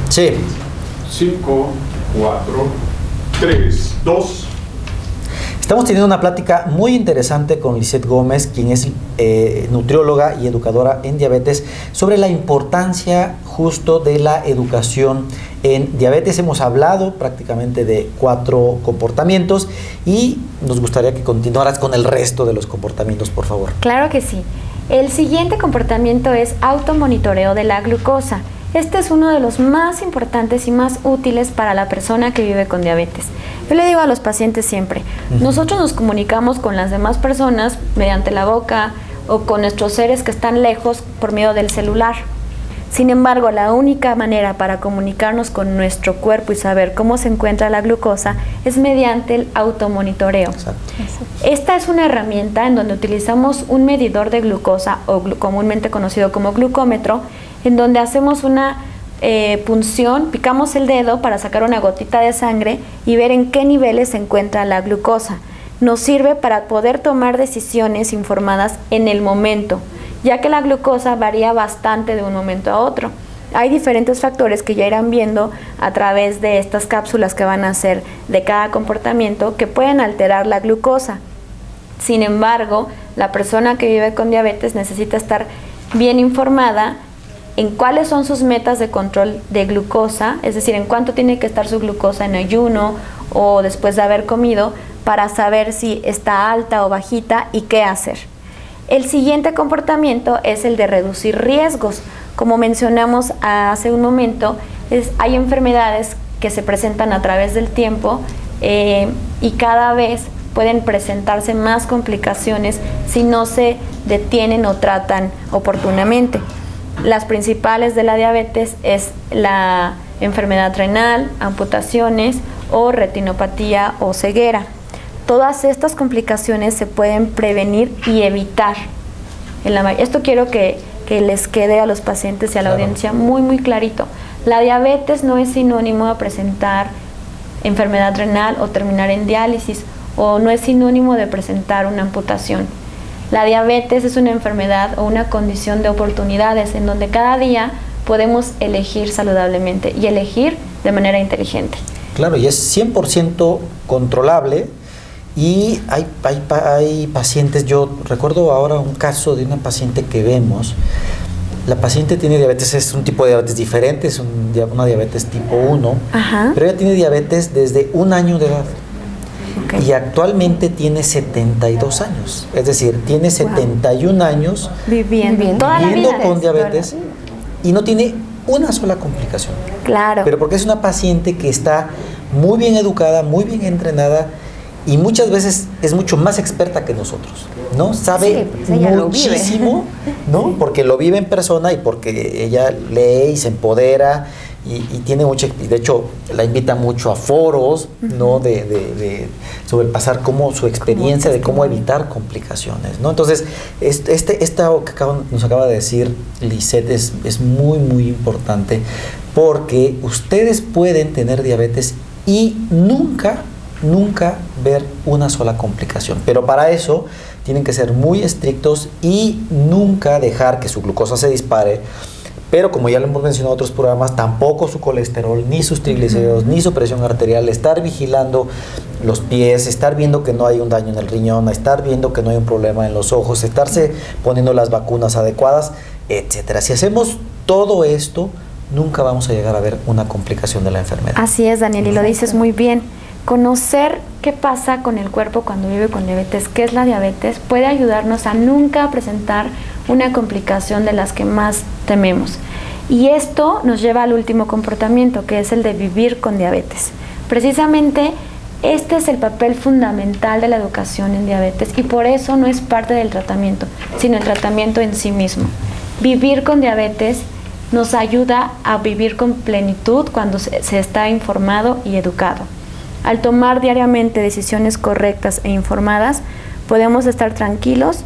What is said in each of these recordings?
Sí. 5, 4, 3, 2. Estamos teniendo una plática muy interesante con Lisette Gómez, quien es nutrióloga y educadora en diabetes, sobre la importancia justo de la educación en diabetes. Hemos hablado prácticamente de 4 comportamientos y nos gustaría que continuaras con el resto de los comportamientos, por favor. Claro que sí. El siguiente comportamiento es automonitoreo de la glucosa. Este es uno de los más importantes y más útiles para la persona que vive con diabetes. Yo le digo a los pacientes siempre, nosotros nos comunicamos con las demás personas mediante la boca o con nuestros seres que están lejos por medio del celular. Sin embargo, la única manera para comunicarnos con nuestro cuerpo y saber cómo se encuentra la glucosa es mediante el automonitoreo. Exacto. Esta es una herramienta en donde utilizamos un medidor de glucosa, o comúnmente conocido como glucómetro, en donde hacemos una punción, picamos el dedo para sacar una gotita de sangre y ver en qué niveles se encuentra la glucosa. Nos sirve para poder tomar decisiones informadas en el momento, ya que la glucosa varía bastante de un momento a otro. Hay diferentes factores que ya irán viendo a través de estas cápsulas que van a hacer de cada comportamiento que pueden alterar la glucosa. Sin embargo, la persona que vive con diabetes necesita estar bien informada en cuáles son sus metas de control de glucosa, es decir, en cuánto tiene que estar su glucosa en ayuno o después de haber comido, para saber si está alta o bajita y qué hacer. El siguiente comportamiento es el de reducir riesgos. Como mencionamos hace un momento, hay enfermedades que se presentan a través del tiempo y cada vez pueden presentarse más complicaciones si no se detienen o tratan oportunamente. Las principales de la diabetes es la enfermedad renal, amputaciones o retinopatía o ceguera. Todas estas complicaciones se pueden prevenir y evitar. Esto quiero que les quede a los pacientes y a la audiencia muy, muy clarito. La diabetes no es sinónimo a presentar enfermedad renal o terminar en diálisis, o no es sinónimo de presentar una amputación. La diabetes es una enfermedad o una condición de oportunidades en donde cada día podemos elegir saludablemente y elegir de manera inteligente. Claro, y es 100% controlable. Y hay pacientes, yo recuerdo ahora un caso de una paciente que vemos. La paciente tiene diabetes, es un tipo de diabetes diferente, es una diabetes tipo 1, pero ella tiene diabetes desde 1 año de edad. Okay. Y actualmente tiene 72 años, es decir, tiene 71 años viviendo con diabetes y no tiene una sola complicación. Claro. Pero porque es una paciente que está muy bien educada, muy bien entrenada y muchas veces es mucho más experta que nosotros, ¿no? Sabe muchísimo, ¿no? Porque lo vive en persona y porque ella lee y se empodera y tiene mucha, de hecho la invita mucho a foros, ¿no? De sobrepasar cómo su experiencia de cómo evitar complicaciones, ¿no? Entonces, esto que nos acaba de decir Lisette es muy, muy importante porque ustedes pueden tener diabetes y nunca ver una sola complicación, pero para eso tienen que ser muy estrictos y nunca dejar que su glucosa se dispare, pero como ya lo hemos mencionado en otros programas, tampoco su colesterol, ni sus triglicéridos, ni su presión arterial, estar vigilando los pies, estar viendo que no hay un daño en el riñón, estar viendo que no hay un problema en los ojos, estarse poniendo las vacunas adecuadas, etcétera. Si hacemos todo esto, nunca vamos a llegar a ver una complicación de la enfermedad. Así es, Daniel, y lo dices muy bien. Conocer qué pasa con el cuerpo cuando vive con diabetes, qué es la diabetes, puede ayudarnos a nunca presentar una complicación de las que más tememos. Y esto nos lleva al último comportamiento, que es el de vivir con diabetes. Precisamente este es el papel fundamental de la educación en diabetes y por eso no es parte del tratamiento, sino el tratamiento en sí mismo. Vivir con diabetes nos ayuda a vivir con plenitud cuando se está informado y educado. Al tomar diariamente decisiones correctas e informadas, podemos estar tranquilos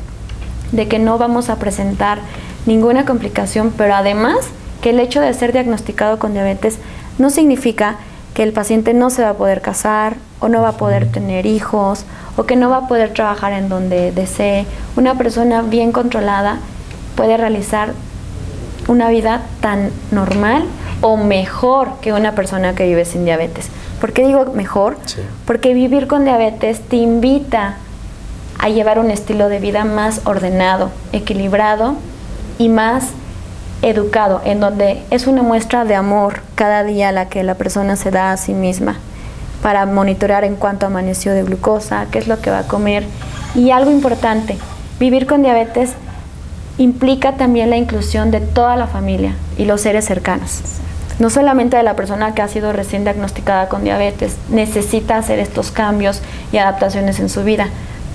de que no vamos a presentar ninguna complicación, pero además que el hecho de ser diagnosticado con diabetes no significa que el paciente no se va a poder casar o no va a poder tener hijos o que no va a poder trabajar en donde desee. Una persona bien controlada puede realizar una vida tan normal o mejor que una persona que vive sin diabetes. ¿Por qué digo mejor? Sí. Porque vivir con diabetes te invita a llevar un estilo de vida más ordenado, equilibrado y más educado, en donde es una muestra de amor cada día la que la persona se da a sí misma, para monitorear en cuánto amaneció de glucosa, qué es lo que va a comer. Y algo importante, vivir con diabetes implica también la inclusión de toda la familia y los seres cercanos. No solamente de la persona que ha sido recién diagnosticada con diabetes, necesita hacer estos cambios y adaptaciones en su vida.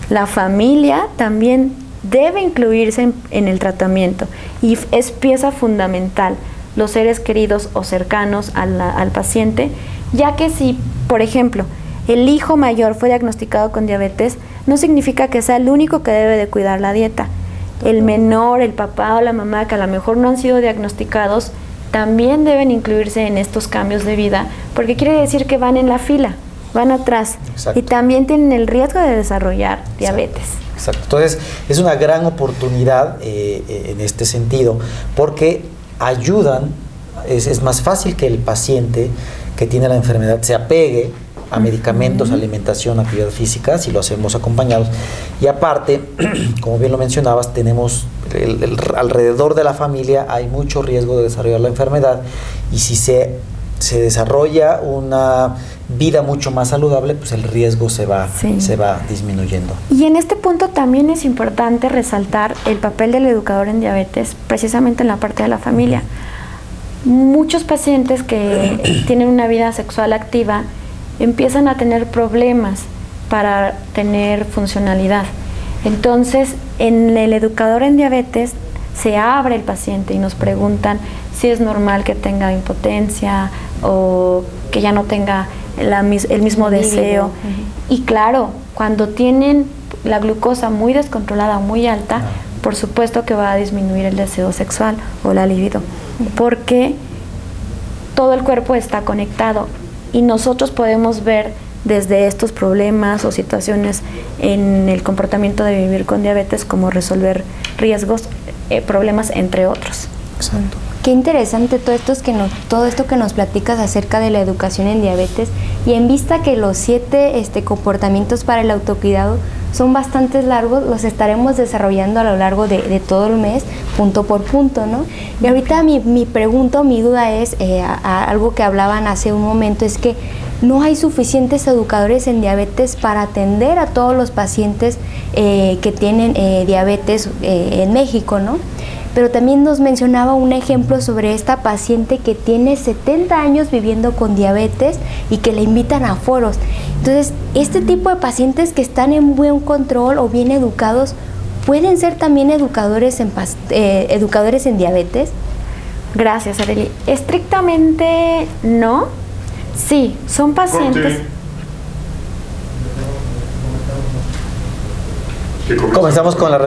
La familia también debe incluirse en el tratamiento y es pieza fundamental, los seres queridos o cercanos al paciente, ya que si, por ejemplo, el hijo mayor fue diagnosticado con diabetes, no significa que sea el único que debe de cuidar la dieta. El menor, el papá o la mamá que a lo mejor no han sido diagnosticados, también deben incluirse en estos cambios de vida, porque quiere decir que van en la fila, van atrás. Exacto. Y también tienen el riesgo de desarrollar diabetes. Exacto. Entonces, es una gran oportunidad en este sentido, porque ayudan, es más fácil que el paciente que tiene la enfermedad se apegue a medicamentos, alimentación, actividad física, si lo hacemos acompañados. Y aparte, como bien lo mencionabas, tenemos alrededor de la familia hay mucho riesgo de desarrollar la enfermedad, y si se desarrolla una vida mucho más saludable, pues el riesgo se va disminuyendo. Y en este punto también es importante resaltar el papel del educador en diabetes, precisamente en la parte de la familia. Muchos pacientes que tienen una vida sexual activa empiezan a tener problemas para tener funcionalidad. Entonces, en el educador en diabetes se abre el paciente y nos preguntan si es normal que tenga impotencia o que ya no tenga el mismo deseo. Y claro, cuando tienen la glucosa muy descontrolada o muy alta, por supuesto que va a disminuir el deseo sexual o la libido, porque todo el cuerpo está conectado y nosotros podemos ver desde estos problemas o situaciones en el comportamiento de vivir con diabetes cómo resolver riesgos, problemas, entre otros. Exacto. Qué interesante todo esto que nos platicas acerca de la educación en diabetes, y en vista que los 7 comportamientos para el autocuidado son bastante largos, los estaremos desarrollando a lo largo de todo el mes, punto por punto, ¿no? Y ahorita mi duda es, algo que hablaban hace un momento, es que no hay suficientes educadores en diabetes para atender a todos los pacientes que tienen diabetes en México, ¿no? Pero también nos mencionaba un ejemplo sobre esta paciente que tiene 70 años viviendo con diabetes y que le invitan a foros. Entonces, este tipo de pacientes que están en buen control o bien educados, ¿pueden ser también educadores en diabetes? Gracias, Arely. Estrictamente no. Sí, son pacientes. Comenzamos con la